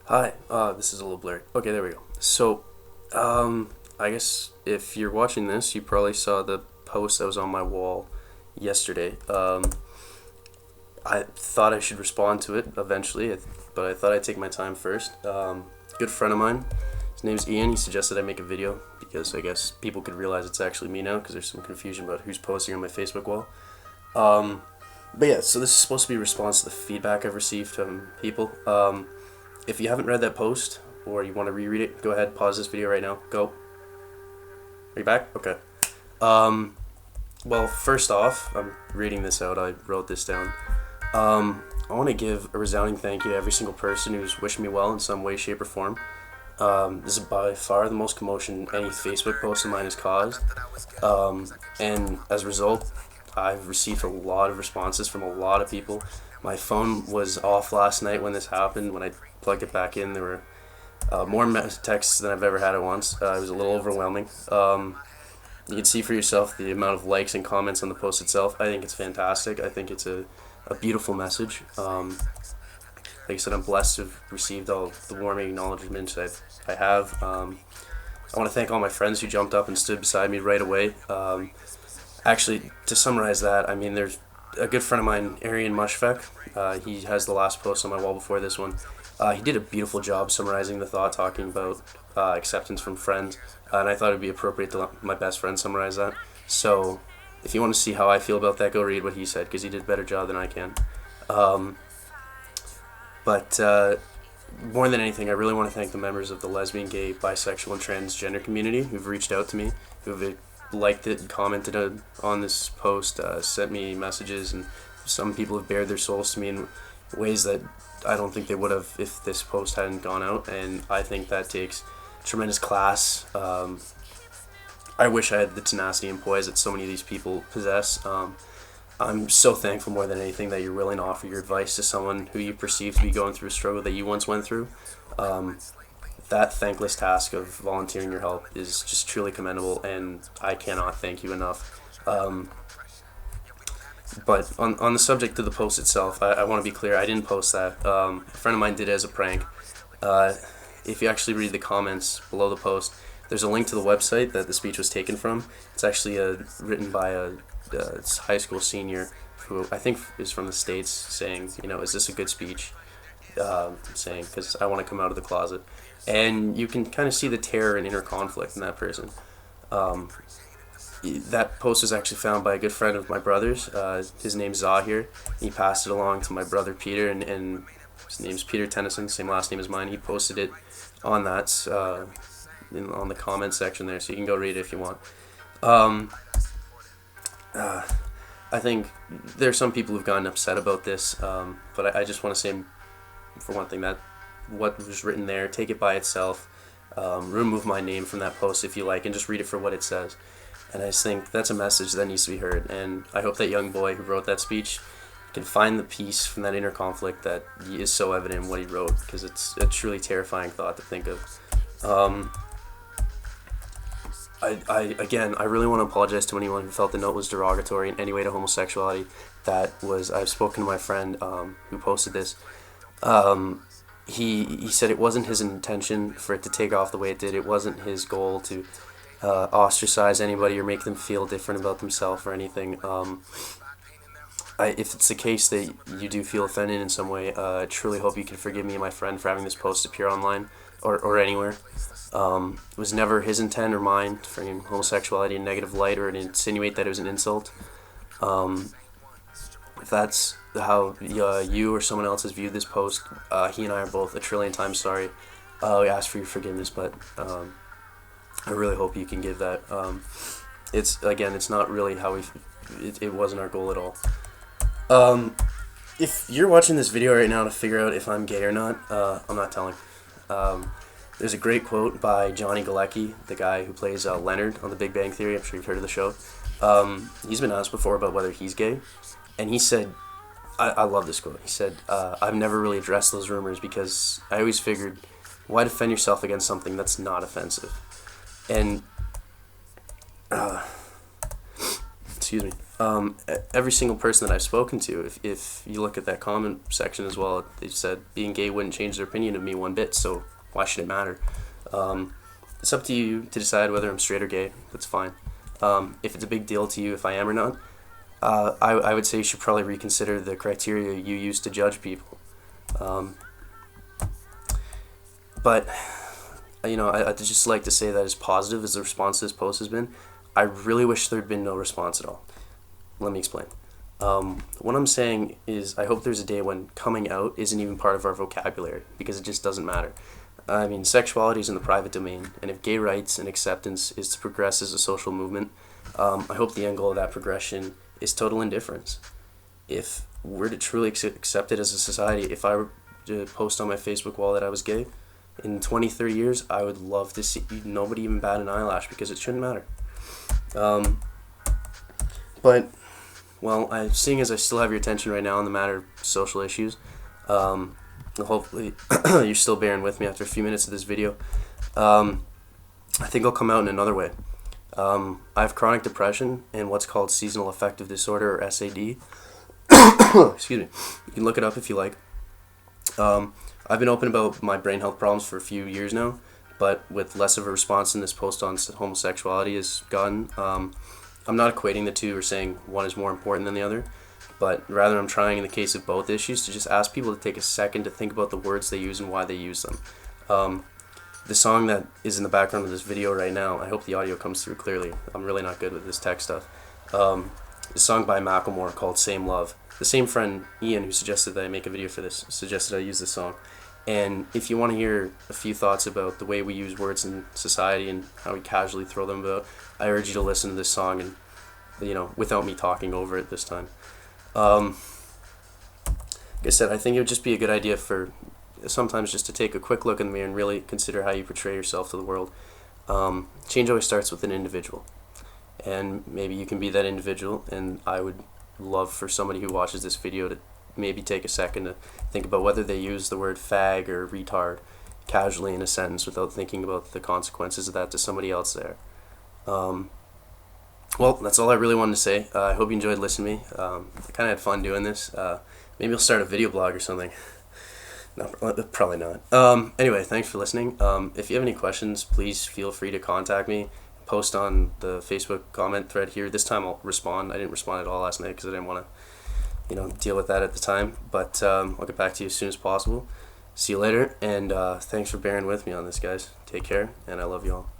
Hi, this is a little blurry. Okay, there we go. I guess if you're watching this, you probably saw the post that was on my wall yesterday. I thought I should respond to it eventually, but I thought I'd take my time first. Good friend of mine, his name's Ian. He suggested I make a video because I guess people could realize it's actually me now because there's some confusion about who's posting on my Facebook wall. Um, but yeah, so this is supposed to be a response to the feedback I've received from people. If you haven't read that post or you want to reread it, go ahead, pause this video right now. Go. Are you back? Okay. Um, well, first off, I'm reading this out. I wrote this down. I want to give a resounding thank you to every single person who's wished me well in some way, shape, or form. This is by far the most commotion any Facebook post of mine has caused. And as a result, I've received a lot of responses from a lot of people. My phone was off last night when this happened. When I plugged it back in, there were more texts than I've ever had at once. It was a little overwhelming. You can see for yourself the amount of likes and comments on the post itself. I think it's fantastic. I think it's a beautiful message. Like I said, I'm blessed to have received all the warming acknowledgments I have. I want to thank all my friends who jumped up and stood beside me right away. Actually, to summarize that, I mean, there's a good friend of mine, Arian Mushfek. He has the last post on my wall before this one. He did a beautiful job summarizing the thought, talking about acceptance from friends, and I thought it would be appropriate to let my best friend summarize that. So, if you want to see how I feel about that, go read what he said, because he did a better job than I can. Um, but more than anything, I really want to thank the members of the lesbian, gay, bisexual, and transgender community who've reached out to me, who've liked it, commented on this post, sent me messages, and some people have bared their souls to me in ways that I don't think they would have if this post hadn't gone out, and I think that takes tremendous class. I wish I had the tenacity and poise that so many of these people possess. I'm so thankful more than anything that you're willing to offer your advice to someone who you perceive to be going through a struggle that you once went through. Um, that thankless task of volunteering your help is just truly commendable, and I cannot thank you enough. Um, but on the subject of the post itself, I want to be clear. I didn't post that. A friend of mine did it as a prank. Uh, if you actually read the comments below the post, there's a link to the website that the speech was taken from. It's actually written by a high school senior who I think is from the States, saying, is this a good speech? Saying, because I want to come out of the closet. And you can kind of see the terror and inner conflict in that person. Um, that post was actually found by a good friend of my brother's. His name's Zahir. He passed it along to my brother Peter, and his name's Peter Tennyson, same last name as mine. He posted it on that on the comment section there, so you can go read it if you want. Um, uh, I think there's some people who've gotten upset about this, but I just want to say, for one thing, that what was written there, take it by itself. Remove my name from that post if you like, and just read it for what it says. And I just think that's a message that needs to be heard. And I hope that young boy who wrote that speech can find the peace from that inner conflict that is so evident in what he wrote, because it's a truly terrifying thought to think of. Um, I really want to apologize to anyone who felt the note was derogatory in any way to homosexuality. I've spoken to my friend who posted this. Um, he said it wasn't his intention for it to take off the way it did. It wasn't his goal to ostracize anybody or make them feel different about themselves or anything. If it's the case that you do feel offended in some way, I truly hope you can forgive me and my friend for having this post appear online or anywhere. It was never his intent or mine to frame homosexuality in a negative light or to insinuate that it was an insult. Um, if that's how you or someone else has viewed this post, he and I are both a trillion times sorry. We ask for your forgiveness, but I really hope you can give that. It's not really how it wasn't our goal at all. Um, if you're watching this video right now to figure out if I'm gay or not, I'm not telling. Um, there's a great quote by Johnny Galecki, the guy who plays Leonard on The Big Bang Theory. I'm sure you've heard of the show. He's been asked before about whether he's gay, and he said, I love this quote. He said, I've never really addressed those rumors because I always figured, why defend yourself against something that's not offensive? And, excuse excuse me, every single person that I've spoken to, if you look at that comment section as well, they've said being gay wouldn't change their opinion of me one bit, so why should it matter? It's up to you to decide whether I'm straight or gay. That's fine. If it's a big deal to you if I am or not, I would say you should probably reconsider the criteria you use to judge people. But, you know, I'd just like to say that as positive as the response to this post has been, I really wish there'd been no response at all. Let me explain. What I'm saying is I hope there's a day when coming out isn't even part of our vocabulary, because it just doesn't matter. I mean, sexuality is in the private domain, and if gay rights and acceptance is to progress as a social movement, I hope the end goal of that progression is total indifference. If we're to truly accept it as a society, if I were to post on my Facebook wall that I was gay, in 20, 30 years, I would love to see nobody even bat an eyelash, because it shouldn't matter. But, well, seeing as I still have your attention right now on the matter of social issues, hopefully you're still bearing with me after a few minutes of this video. I think I'll come out in another way. I have chronic depression and what's called seasonal affective disorder, or SAD. Excuse me. You can look it up if you like. I've been open about my brain health problems for a few years now, but with less of a response than this post on homosexuality has gotten. I'm not equating the two or saying one is more important than the other, but rather I'm trying, in the case of both issues, to just ask people to take a second to think about the words they use and why they use them. The song that is in the background of this video right now, I hope the audio comes through clearly. I'm really not good with this tech stuff. A song by Macklemore called Same Love. The same friend, Ian, who suggested that I make a video for this, suggested I use this song. And if you want to hear a few thoughts about the way we use words in society and how we casually throw them about, I urge you to listen to this song, and, you know, without me talking over it this time. Like I said, I think it would just be a good idea for sometimes just to take a quick look in the mirror and really consider how you portray yourself to the world. Change always starts with an individual, and maybe you can be that individual, and I would love for somebody who watches this video to maybe take a second to think about whether they use the word fag or retard casually in a sentence without thinking about the consequences of that to somebody else there. Well, that's all I really wanted to say. I hope you enjoyed listening to me. I kind of had fun doing this. Maybe I'll start a video blog or something. No, probably not. Anyway, thanks for listening. If you have any questions, please feel free to contact me. Post on the Facebook comment thread here. This time I'll respond. I didn't respond at all last night because I didn't want to, deal with that at the time. But I'll get back to you as soon as possible. See you later, and thanks for bearing with me on this, guys. Take care, and I love you all.